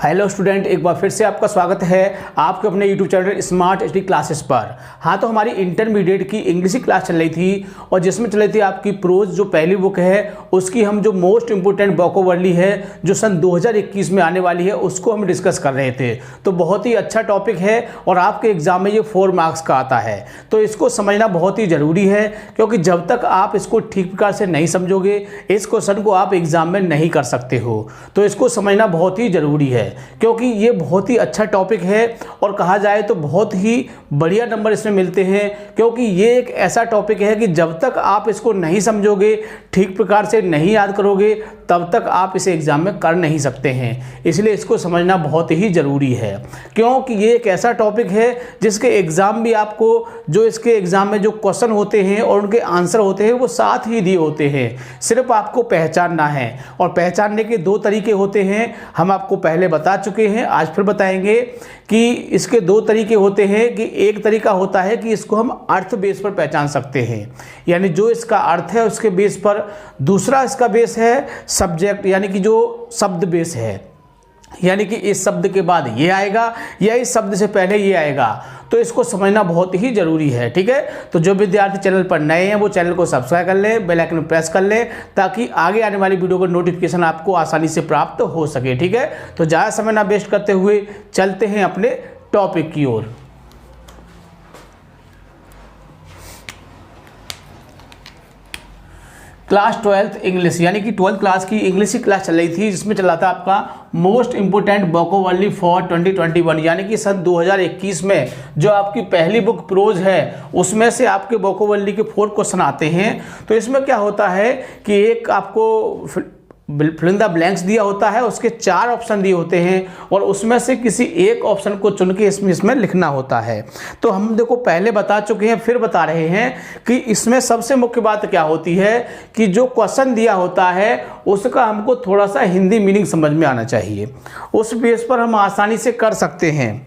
Hello student, एक बार फिर से आपका स्वागत है आपके अपने YouTube channel smart HD classes पर। हाँ, तो हमारी इंटरमीडिएट की इंग्लिश की क्लास चल रही थी और जिसमें चल रही थी आपकी प्रोज जो पहली बुक है उसकी हम जो मोस्ट इंपोर्टेंट वोकैबुलरी है जो सन 2021 में आने वाली है उसको हम डिस्कस कर रहे थे। तो बहुत ही अच्छा टॉपिक है और आपके एग्जाम में ये 4 मार्क्स का आता है, तो इसको समझना बहुत ही ज़रूरी है क्योंकि जब तक आप इसको ठीक प्रकार से नहीं समझोगे इस क्वेश्चन को आप एग्जाम में नहीं कर सकते हो। तो इसको समझना बहुत ही ज़रूरी है क्योंकि ये बहुत ही अच्छा टॉपिक है और कहा जाए तो बहुत ही बढ़िया नंबर इसमें मिलते हैं क्योंकि ये एक ऐसा टॉपिक है कि जब तक आप इसको नहीं समझोगे, ठीक प्रकार से नहीं याद करोगे, तब तक आप इसे एग्जाम में कर नहीं सकते हैं। इसलिए इसको समझना बहुत ही ज़रूरी है क्योंकि ये एक ऐसा टॉपिक है जिसके एग्ज़ाम भी आपको जो इसके एग्ज़ाम में जो क्वेश्चन होते हैं और उनके आंसर होते हैं वो साथ ही दिए होते हैं, सिर्फ आपको पहचानना है। और पहचानने के 2 तरीके होते हैं, हम आपको पहले बता चुके हैं, आज फिर बताएंगे कि इसके 2 तरीके होते हैं। कि एक तरीका होता है कि इसको हम अर्थ बेस पर पहचान सकते हैं, यानी जो इसका अर्थ है उसके बेस पर। दूसरा इसका बेस है सब्जेक्ट, यानी कि जो शब्द बेस है, यानी कि इस शब्द के बाद ये आएगा या इस शब्द से पहले ये आएगा। तो इसको समझना बहुत ही ज़रूरी है, ठीक है। तो जो विद्यार्थी चैनल पर नए हैं वो चैनल को सब्सक्राइब कर लें, बेल आइकन प्रेस कर लें ताकि आगे आने वाली वीडियो का नोटिफिकेशन आपको आसानी से प्राप्त हो सके, ठीक है। तो ज़्यादा समय ना वेस्ट करते हुए चलते हैं अपने टॉपिक की ओर। क्लास 12th इंग्लिश, यानी कि 12th क्लास की इंग्लिश की क्लास चल रही थी जिसमें चल रहा था आपका मोस्ट इंपोर्टेंट वोकैबुलरी फॉर 2021, यानी कि सन 2021 में जो आपकी पहली बुक प्रोज है उसमें से आपके वोकैबुलरी के 4 क्वेश्चन आते हैं। तो इसमें क्या होता है कि एक आपको फिल इन द ब्लैंक्स दिया होता है, उसके 4 ऑप्शन दिए होते हैं और उसमें से किसी एक ऑप्शन को चुन के इसमें लिखना होता है। तो हम देखो पहले बता चुके हैं, फिर बता रहे हैं कि इसमें सबसे मुख्य बात क्या होती है कि जो क्वेश्चन दिया होता है उसका हमको थोड़ा सा हिंदी मीनिंग समझ में आना चाहिए, उस बेस पर हम आसानी से कर सकते हैं।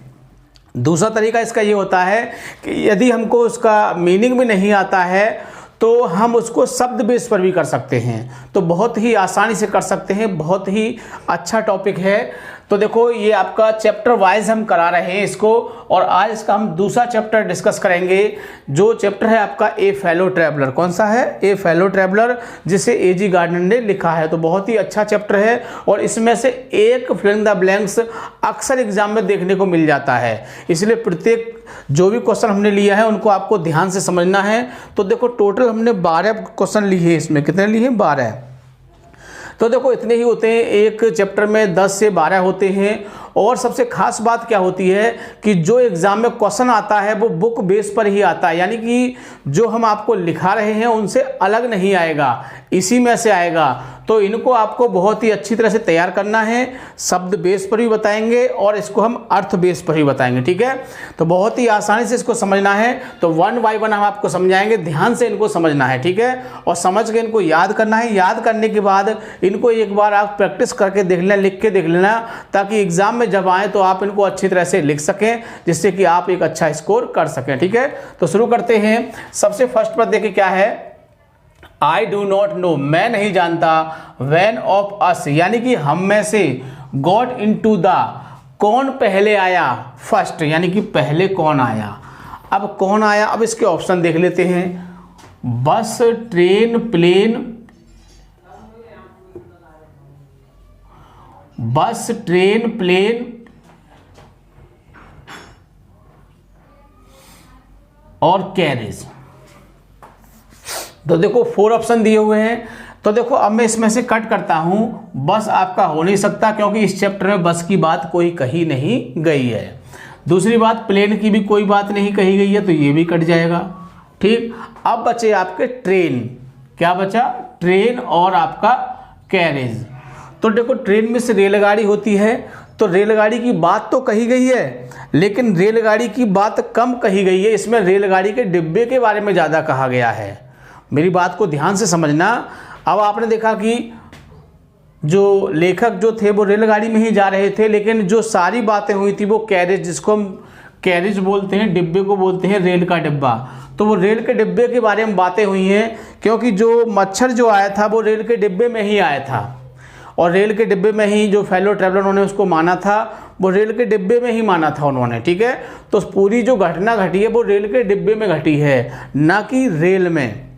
दूसरा तरीका इसका ये होता है कि यदि हमको उसका मीनिंग भी नहीं आता है तो हम उसको शब्द बेस पर भी कर सकते हैं, तो बहुत ही आसानी से कर सकते हैं। बहुत ही अच्छा टॉपिक है। तो देखो ये आपका चैप्टर वाइज हम करा रहे हैं इसको, और आज इसका हम दूसरा चैप्टर डिस्कस करेंगे। जो चैप्टर है आपका ए फेलो ट्रैवलर। कौन सा है? ए फेलो ट्रैवलर, जिसे एजी गार्डनर ने लिखा है। तो बहुत ही अच्छा चैप्टर है और इसमें से एक फिल इन द ब्लैंक्स अक्सर एग्जाम में देखने को मिल जाता है। इसलिए प्रत्येक जो भी क्वेश्चन हमने लिया है उनको आपको ध्यान से समझना है। तो देखो टोटल हमने 12 क्वेश्चन लिए हैं। इसमें कितने लिए हैं? 12। तो देखो इतने ही होते हैं, एक चैप्टर में 10 से 12 होते हैं। और सबसे खास बात क्या होती है कि जो एग्जाम में क्वेश्चन आता है वो बुक बेस पर ही आता है, यानी कि जो हम आपको लिखा रहे हैं उनसे अलग नहीं आएगा, इसी में से आएगा। तो इनको आपको बहुत ही अच्छी तरह से तैयार करना है। शब्द बेस पर भी बताएंगे और इसको हम अर्थ बेस पर भी बताएंगे, ठीक है। तो बहुत ही आसानी से इसको समझना है। तो 1 बाय 1 हम आपको समझाएंगे, ध्यान से इनको समझना है, ठीक है। और समझ के इनको याद करना है। याद करने के बाद इनको एक बार आप प्रैक्टिस करके देख लेना, लिख के देख लेना, ताकि एग्जाम में जब आए तो आप इनको अच्छी तरह से लिख सकें, जिससे कि आप एक अच्छा स्कोर कर सकें, ठीक है। तो शुरू करते हैं। सबसे फर्स्ट पर देखिए क्या है, आई डू नॉट नो, मैं नहीं जानता। व्हेन ऑफ अस, यानी कि हम में से, गॉट इनटू द, कौन पहले आया, फर्स्ट, यानी कि पहले कौन आया। अब कौन आया, अब इसके ऑप्शन देख लेते हैं। बस, ट्रेन, प्लेन, बस, ट्रेन, प्लेन और कैरेज। तो देखो 4 ऑप्शन दिए हुए हैं। तो देखो अब मैं इसमें से कट करता हूं। बस आपका हो नहीं सकता क्योंकि इस चैप्टर में बस की बात कोई कही नहीं गई है। दूसरी बात, प्लेन की भी कोई बात नहीं कही गई है, तो ये भी कट जाएगा, ठीक। अब बचे आपके ट्रेन। क्या बचा? ट्रेन और आपका कैरेज। तो देखो ट्रेन में से रेलगाड़ी होती है, तो रेलगाड़ी की बात तो कही गई है लेकिन रेलगाड़ी की बात कम कही गई है। इसमें रेलगाड़ी के डिब्बे के बारे में ज़्यादा कहा गया है। मेरी बात को ध्यान से समझना। अब आपने देखा कि जो लेखक जो थे वो रेलगाड़ी में ही जा रहे थे, लेकिन जो सारी बातें हुई थी वो कैरेज, जिसको हम कैरेज बोलते हैं, डिब्बे को बोलते हैं रेल का डिब्बा। तो वो रेल के डिब्बे के बारे में बातें हुई हैं क्योंकि जो मच्छर जो आया था वो रेल के डिब्बे में ही आया था। और रेल के डिब्बे में ही जो फेलो ट्रैवलर उन्होंने उसको माना था, वो रेल के डिब्बे में ही माना था उन्होंने, ठीक है। तो पूरी जो घटना घटी है वो रेल के डिब्बे में घटी है, ना कि रेल में।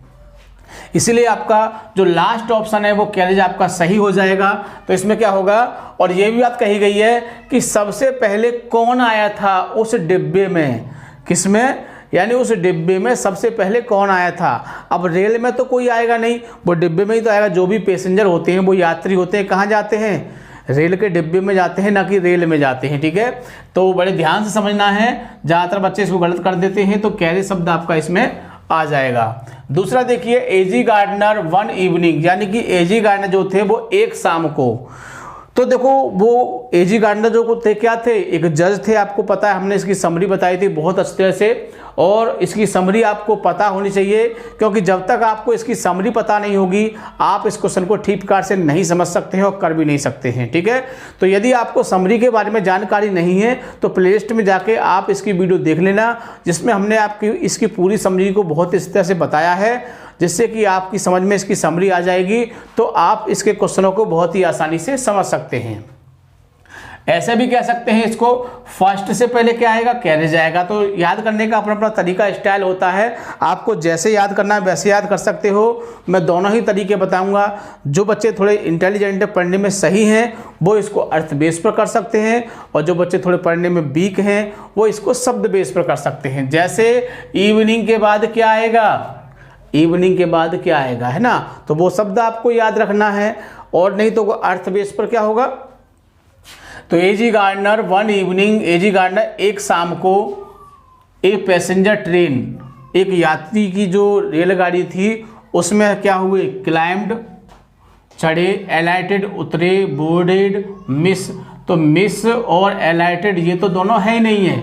इसीलिए आपका जो लास्ट ऑप्शन है वो कैरेज आपका सही हो जाएगा। तो इसमें क्या होगा, और ये भी बात कही गई है कि सबसे पहले कौन आया था उस डिब्बे में, किसमें, यानी उस डिब्बे में सबसे पहले कौन आया था। अब रेल में तो कोई आएगा नहीं, वो डिब्बे में ही तो आएगा। जो भी पैसेंजर होते हैं, वो यात्री होते हैं, कहाँ जाते हैं, रेल के डिब्बे में जाते हैं, ना कि रेल में जाते हैं, ठीक है। तो बड़े ध्यान से समझना है, ज़्यादातर बच्चे इसको गलत कर देते हैं। तो कैरेज शब्द आपका इसमें आ जाएगा। दूसरा देखिए, एजी गार्डनर वन इवनिंग, यानी कि एजी गार्डनर जो थे वो एक शाम को। तो देखो वो एजी गार्डनर जो थे क्या थे, एक जज थे, आपको पता है, हमने इसकी समरी बताई थी बहुत अच्छे तरह से, और इसकी समरी आपको पता होनी चाहिए, क्योंकि जब तक आपको इसकी समरी पता नहीं होगी आप इस क्वेश्चन को ठीक प्रकार से नहीं समझ सकते हैं और कर भी नहीं सकते हैं, ठीक है। तो यदि आपको समरी के बारे में जानकारी नहीं है तो प्लेलिस्ट में जाके आप इसकी वीडियो देख लेना, जिसमें हमने आपकी इसकी पूरी समरी को बहुत इस तरह से बताया है, जिससे कि आपकी समझ में इसकी समरी आ जाएगी, तो आप इसके क्वेश्चनों को बहुत ही आसानी से समझ सकते हैं। ऐसे भी कह सकते हैं इसको, फर्स्ट से पहले क्या आएगा, कैरेज आएगा। तो याद करने का अपना अपना तरीका स्टाइल होता है, आपको जैसे याद करना है वैसे याद कर सकते हो। मैं दोनों ही तरीके बताऊंगा। जो बच्चे थोड़े इंटेलिजेंट पढ़ने में सही हैं वो इसको अर्थ बेस पर कर सकते हैं, और जो बच्चे थोड़े पढ़ने में वीक हैं वो इसको शब्द बेस पर कर सकते हैं। जैसे इवनिंग के बाद क्या आएगा, इवनिंग के बाद क्या आएगा, है ना, तो वो शब्द आपको याद रखना है, और नहीं तो वो अर्थ बेस पर क्या होगा। तो एजी गार्डनर वन इवनिंग, एजी गार्डनर एक शाम को, एक पैसेंजर ट्रेन, एक यात्री की जो रेलगाड़ी थी उसमें क्या हुए, क्लाइम्ड चढ़े, एलाइटेड उतरे, बोर्डेड मिस। तो मिस और एलाइटेड ये तो दोनों है ही नहीं है,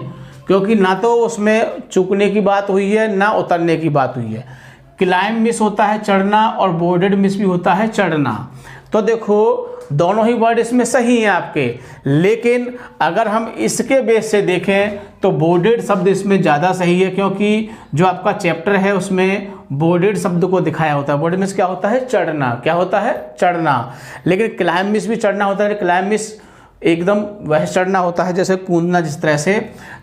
क्योंकि ना तो उसमें चुकने की बात हुई है ना उतरने की बात हुई है। क्लाइम मिस होता है चढ़ना, और बोर्डेड मिस भी होता है चढ़ना। तो देखो दोनों ही वर्ड इसमें सही हैं आपके, लेकिन अगर हम इसके बेस से देखें तो बोर्डेड शब्द इसमें ज़्यादा सही है, क्योंकि जो आपका चैप्टर है उसमें बोर्डेड शब्द को दिखाया होता है। बोर्डेड मिस क्या होता है, चढ़ना, क्या होता है, चढ़ना। लेकिन क्लाइम मिस भी चढ़ना होता है, क्लाइम मिस एकदम वह चढ़ना होता है जैसे कूदना जिस तरह से।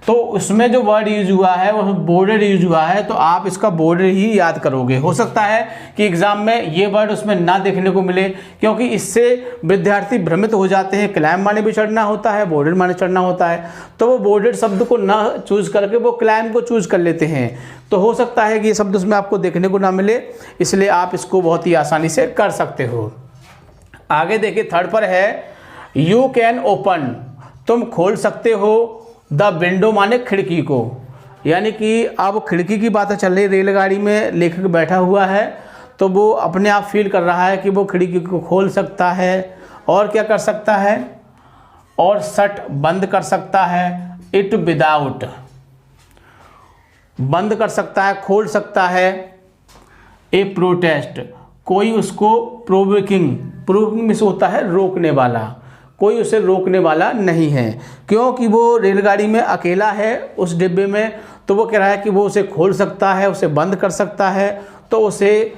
तो उसमें जो वर्ड यूज हुआ है वो बोर्डेड यूज हुआ है, तो आप इसका बोर्डेड ही याद करोगे। हो सकता है कि एग्जाम में ये वर्ड उसमें ना देखने को मिले, क्योंकि इससे विद्यार्थी भ्रमित हो जाते हैं। क्लाइम माने भी चढ़ना होता है, बोर्डेड माने चढ़ना होता है, तो वो बोर्डेड शब्द को ना चूज करके वो क्लाइम को चूज कर लेते हैं। तो हो सकता है कि ये शब्द उसमें आपको देखने को ना मिले, इसलिए आप इसको बहुत ही आसानी से कर सकते हो। आगे देखिए, थर्ड पर है यू कैन ओपन, तुम खोल सकते हो, द विंडो माने खिड़की को, यानी कि अब खिड़की की बातें चल रही, रेलगाड़ी में लेखक बैठा हुआ है तो वो अपने आप फील कर रहा है कि वो खिड़की को खोल सकता है, और क्या कर सकता है, और शट बंद कर सकता है, इट विदाउट बंद कर सकता है, खोल सकता है, ए प्रोटेस्ट कोई उसको प्रोवोकिंग, प्रोवोकिंग मिस होता है रोकने वाला, कोई उसे रोकने वाला नहीं है, क्योंकि वो रेलगाड़ी में अकेला है उस डिब्बे में। तो वो कह रहा है कि वो उसे खोल सकता है, उसे बंद कर सकता है। तो उसे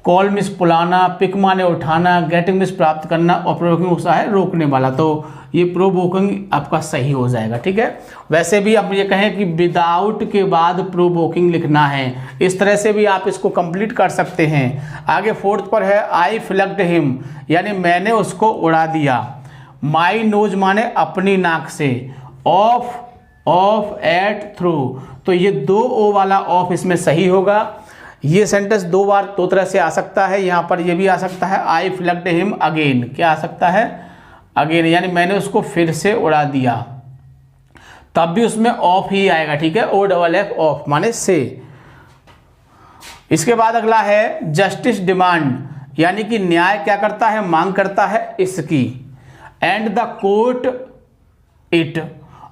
कॉल मिस बुलाना, पिक माने उठाना, गेटिंग मिस प्राप्त करना, और प्रोवोकिंग होता है रोकने वाला। तो ये प्रोवोकिंग आपका सही हो जाएगा, ठीक है। वैसे भी आप ये कहें कि विदाउट के बाद प्रोवोकिंग लिखना है, इस तरह से भी आप इसको कंप्लीट कर सकते हैं। आगे फोर्थ पर है आई फ्लग्ड हिम, यानी मैंने उसको उड़ा दिया। माई नोज माने अपनी नाक से, ऑफ एट थ्रू, तो ये दो ओ वाला ऑफ इसमें सही होगा। ये सेंटेंस दो बार दो तरह से आ सकता है, यहाँ पर ये भी आ सकता है आई फ्लग्ड हिम अगेन, क्या आ सकता है, अगेन, यानी मैंने उसको फिर से उड़ा दिया, तब भी उसमें ऑफ ही आएगा, ठीक है, OFF ऑफ माने से। इसके बाद अगला है जस्टिस डिमांड, यानी कि न्याय क्या करता है, मांग करता है इसकी। एंड द कोर्ट इट,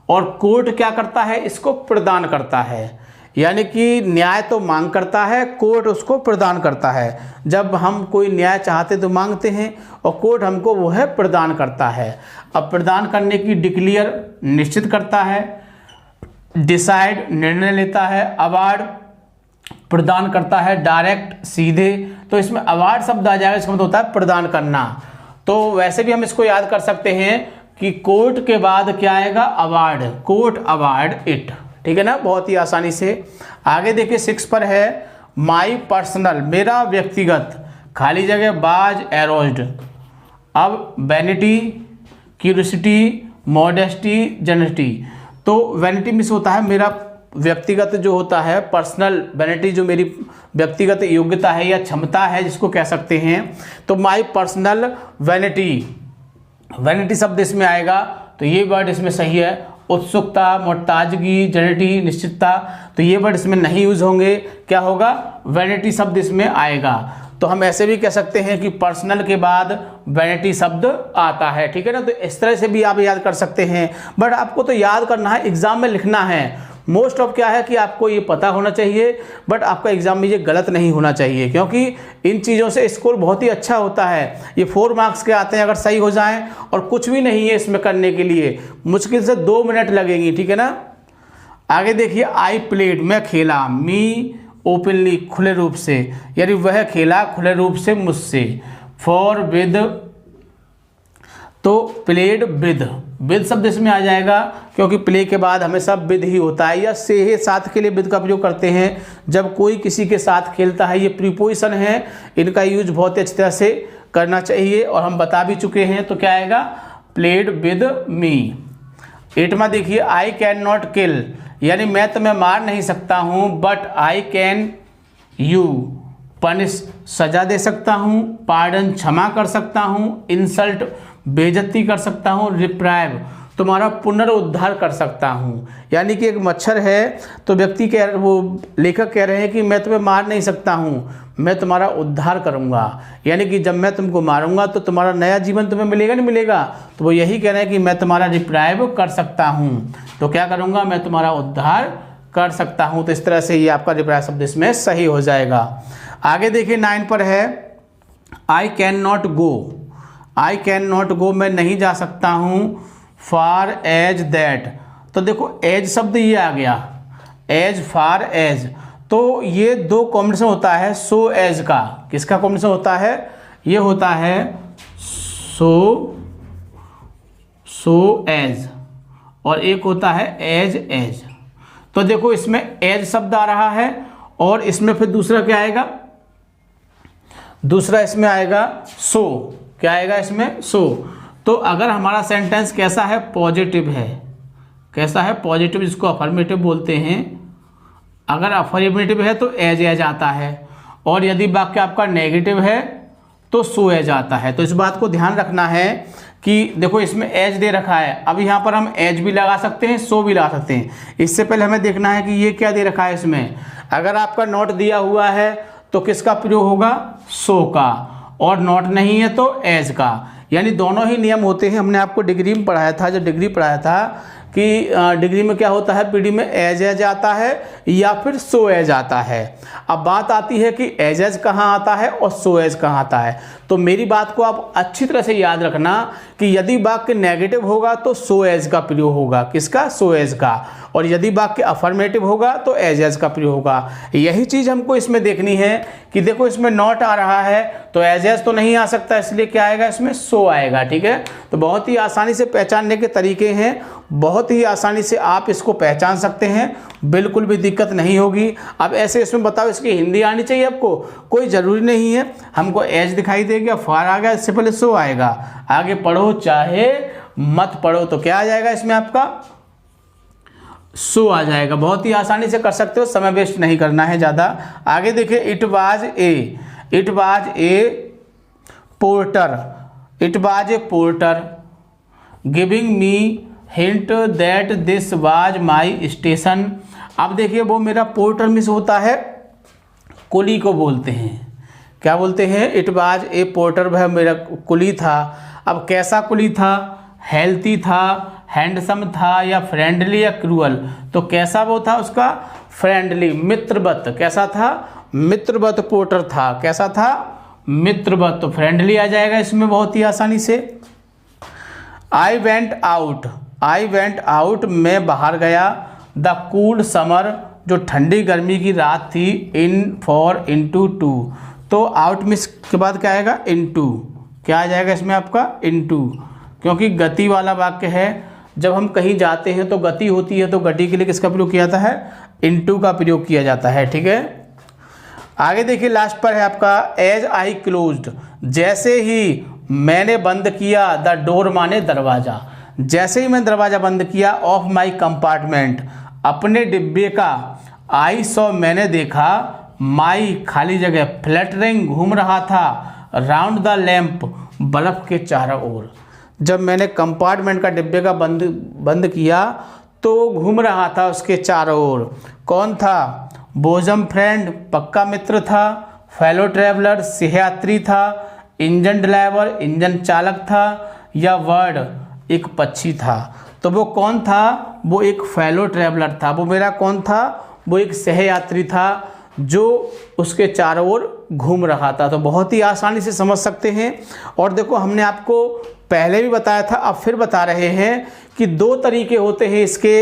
और कोर्ट क्या करता है, इसको प्रदान करता है, यानी कि न्याय तो मांग करता है, कोर्ट उसको प्रदान करता है। जब हम कोई न्याय चाहते तो मांगते हैं, और कोर्ट हमको वो है प्रदान करता है। अब प्रदान करने की डिक्लेयर निश्चित करता है, डिसाइड निर्णय लेता है, अवार्ड प्रदान करता है, डायरेक्ट सीधे। तो इसमें अवार्ड शब्द आ जाएगा, इसका मतलब होता है प्रदान करना। तो वैसे भी हम इसको याद कर सकते हैं कि कोर्ट के बाद क्या आएगा, अवार्ड, कोर्ट अवार्ड इट, ठीक है ना, बहुत ही आसानी से। आगे देखिए 6 पर है माई पर्सनल, मेरा व्यक्तिगत, खाली जगह बाज एरोज्ड। अब वैनिटी, क्यूरियोसिटी, मॉडेस्टी, जेनिटी। तो वैनिटी मिस होता है मेरा व्यक्तिगत जो होता है, पर्सनल वैनिटी जो मेरी व्यक्तिगत योग्यता है या क्षमता है जिसको कह सकते हैं। तो माई पर्सनल वैनिटी, वैनिटी शब्द इसमें आएगा, तो ये वर्ड इसमें सही है। उत्सुकता, मोहताजगी, जेनिटी, निश्चितता, तो ये वर्ड इसमें नहीं यूज होंगे, क्या होगा, वैनिटी शब्द इसमें आएगा। तो हम ऐसे भी कह सकते हैं कि पर्सनल के बाद वैनिटी शब्द आता है, ठीक है ना। तो इस तरह से भी आप याद कर सकते हैं, बट आपको तो याद करना है, एग्जाम में लिखना है। मोस्ट ऑफ क्या है कि आपको ये पता होना चाहिए, बट आपका एग्जाम में ये गलत नहीं होना चाहिए, क्योंकि इन चीज़ों से स्कोर बहुत ही अच्छा होता है। ये 4 मार्क्स के आते हैं अगर सही हो जाएं, और कुछ भी नहीं है इसमें करने के लिए, मुश्किल से 2 मिनट लगेंगी, ठीक है ना। आगे देखिए आई प्लेड, मैं खेला, मी ओपनली, खुले रूप से, यानी वह खेला खुले रूप से मुझसे। फॉर विद, तो प्लेड विद, विद शब्द इसमें आ जाएगा, क्योंकि प्ले के बाद हमेशा विद ही होता है, या से है साथ के लिए विद का प्रयोग करते हैं जब कोई किसी के साथ खेलता है। ये प्रीपोजिशन है, इनका यूज बहुत अच्छी तरह से करना चाहिए, और हम बता भी चुके हैं। तो क्या आएगा, प्लेड विद मी। 8वां देखिए आई कैन नॉट किल, यानी मैं तुम्हें मार नहीं सकता हूँ, but I can you punish, सजा दे सकता हूँ, पार्डन क्षमा कर सकता हूँ, इंसल्ट बेइज्जती कर सकता हूँ, रिप्राइव तुम्हारा पुनरुद्धार कर सकता हूँ। यानी कि एक मच्छर है, तो व्यक्ति वो लेखक कह रहे हैं कि मैं तुम्हें मार नहीं सकता हूँ, मैं तुम्हारा उद्धार करूँगा, यानी कि जब मैं तुमको मारूंगा तो तुम्हारा नया जीवन तुम्हें मिलेगा नहीं मिलेगा। तो वो यही कह रहे हैं कि मैं तुम्हारा रिप्राइव कर सकता हूँ, तो क्या करूँगा, मैं तुम्हारा उद्धार कर सकता हूँ। तो इस तरह से ये आपका रिप्राइव शब्द इसमें सही हो जाएगा। आगे देखिए 9 पर है I can not go, I can not go, मैं नहीं जा सकता हूँ, फार एज दैट। तो देखो एज शब्द ये आ गया, एज, फार एज, तो ये 2 कॉम्बिनेशन होता है सो एज का। किसका कॉम्बिनेशन होता है, ये होता है सो एज, और एक होता है एज एज। तो देखो इसमें एज शब्द आ रहा है, और इसमें फिर दूसरा क्या आएगा, दूसरा इसमें आएगा सो, क्या आएगा इसमें, सो। तो अगर हमारा सेंटेंस कैसा है, पॉजिटिव है, कैसा है, पॉजिटिव, जिसको अफर्मेटिव बोलते हैं। अगर अफर्मेटिव है तो एज आता है, और यदि वाक्य आपका नेगेटिव है तो सो एज आता है। तो इस बात को ध्यान रखना है कि देखो इसमें एज दे रखा है, अब यहाँ पर हम एज भी लगा सकते हैं, सो भी लगा सकते हैं। इससे पहले हमें देखना है कि ये क्या दे रखा है इसमें। अगर आपका नॉट दिया हुआ है तो किसका प्रयोग होगा, सो का, और नॉट नहीं है तो एज का, यानी दोनों ही नियम होते हैं। हमने आपको डिग्री में पढ़ाया था, जब डिग्री पढ़ाया था कि डिग्री में क्या होता है, पीडी में एज आता है या फिर सो एज आता है। अब बात आती है कि एज कहाँ आता है और सो एज कहाँ आता है। तो मेरी बात को आप अच्छी तरह से याद रखना कि यदि वाक्य नेगेटिव होगा तो सो एज का प्रयोग होगा, किसका, सो एज का, और यदि वाक्य अफर्मेटिव होगा तो एज का प्रयोग होगा। यही चीज़ हमको इसमें देखनी है कि देखो इसमें नॉट आ रहा है तो एज तो नहीं आ सकता, इसलिए क्या आएगा इसमें, सो आएगा, ठीक है। तो बहुत ही आसानी से पहचानने के तरीके हैं, बहुत ही आसानी से आप इसको पहचान सकते हैं, बिल्कुल भी दिक्कत नहीं होगी। अब ऐसे इसमें बताओ इसकी हिंदी आनी चाहिए आपको, कोई ज़रूरी नहीं है, हमको एज दिखाई देगा, फार आ गया, इससे पहले सो आएगा। आगे पढ़ो चाहे मत पढ़ो, तो क्या आ जाएगा इसमें आपका, सो आ जाएगा। बहुत ही आसानी से कर सकते हो, समय वेस्ट नहीं करना है ज़्यादा। आगे देखिए it was a porter, it was a porter giving me hint that this was my station. अब देखिए वो मेरा पोर्टर मिस होता है, कुली को बोलते हैं, क्या बोलते हैं, इट वाज ए पोर्टर, वह मेरा कुली था। अब कैसा कुली था, हेल्थी था, हैंडसम था, या फ्रेंडली या क्रूअल। तो कैसा वो था उसका, फ्रेंडली, मित्रवत, कैसा था, मित्रवत पोर्टर था, कैसा था, मित्रवत, तो फ्रेंडली आ जाएगा इसमें बहुत ही आसानी से। आई वेंट आउट, मैं बाहर गया। द कूल समर, जो ठंडी गर्मी की रात थी, इन फॉर, इनटू, टू, तो आउट मिस के बाद क्या आएगा, इनटू, क्या आ जाएगा इसमें आपका इनटू, क्योंकि गति वाला वाक्य है। जब हम कहीं जाते हैं तो गति होती है, तो गति के लिए किसका प्रयोग किया जाता है, इनटू का प्रयोग किया जाता है। ठीक है, आगे देखिए लास्ट पर है आपका एज आई क्लोज्ड, जैसे ही मैंने बंद किया, द डोर माने दरवाजा, जैसे ही मैं दरवाजा बंद किया, ऑफ माई कंपार्टमेंट, अपने डिब्बे का, आई सॉ मैंने देखा, माई खाली जगह, फ्लैटरिंग घूम रहा था, राउंड द लैम्प बल्ब के चारों ओर। जब मैंने कंपार्टमेंट का डिब्बे का बंद किया तो घूम रहा था उसके चारों ओर। कौन था, बोजम फ्रेंड पक्का मित्र था, फेलो ट्रैवलर सहयात्री था, इंजन ड्राइवर इंजन चालक था, या वर्ड एक पक्षी था। तो वो कौन था, वो एक फेलो ट्रैवलर था, वो मेरा कौन था, वो एक सहयात्री था जो उसके चारों ओर घूम रहा था। तो बहुत ही आसानी से समझ सकते हैं। और देखो हमने आपको पहले भी बताया था, अब फिर बता रहे हैं कि दो तरीके होते हैं इसके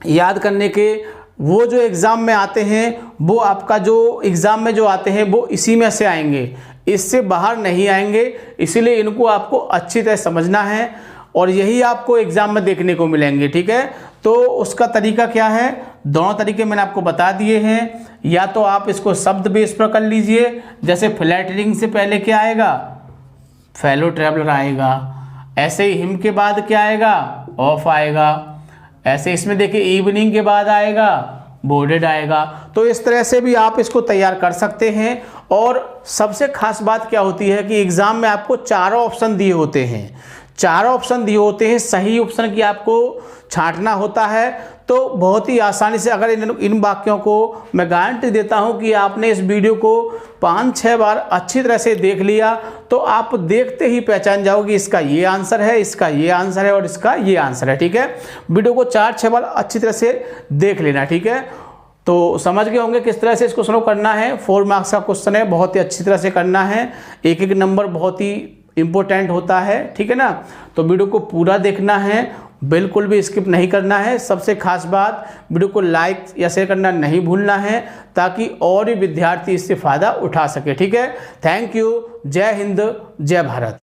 याद करने के। वो जो एग्ज़ाम में आते हैं, वो आपका जो एग्ज़ाम में जो आते हैं वो इसी में से आएंगे, इससे बाहर नहीं आएंगे। इसीलिए इनको आपको अच्छी तरह समझना है और यही आपको एग्ज़ाम में देखने को मिलेंगे। ठीक है, तो उसका तरीका क्या है, दोनों तरीके मैंने आपको बता दिए हैं। या तो आप इसको शब्द बेस पर कर लीजिए, जैसे फ्लैटरिंग से पहले क्या आएगा, फेलो ट्रैवलर आएगा। ऐसे ही हिम के बाद क्या आएगा, ऑफ आएगा। ऐसे इसमें देखिए इवनिंग के बाद आएगा, बोर्डेड आएगा। तो इस तरह से भी आप इसको तैयार कर सकते हैं। और सबसे खास बात क्या होती है कि एग्ज़ाम में आपको चारों ऑप्शन दिए होते हैं, चारों ऑप्शन दिए होते हैं, सही ऑप्शन की आपको छांटना होता है। तो बहुत ही आसानी से अगर इन वाक्यों को मैं गारंटी देता हूं कि आपने इस वीडियो को 5-6 बार अच्छी तरह से देख लिया तो आप देखते ही पहचान जाओगे इसका ये आंसर है, इसका ये आंसर है और इसका ये आंसर है। ठीक है, वीडियो को 4-6 बार अच्छी तरह से देख लेना। ठीक है, तो समझ गए होंगे किस तरह से इसको सॉल्व करना है। 4 मार्क्स का क्वेश्चन है, बहुत ही अच्छी तरह से करना है। एक एक नंबर बहुत ही इम्पोर्टेंट होता है। ठीक है ना, तो वीडियो को पूरा देखना है, बिल्कुल भी स्किप नहीं करना है। सबसे खास बात, वीडियो को लाइक या शेयर करना नहीं भूलना है ताकि और भी विद्यार्थी इससे फ़ायदा उठा सके। ठीक है, थैंक यू। जय हिंद, जय भारत।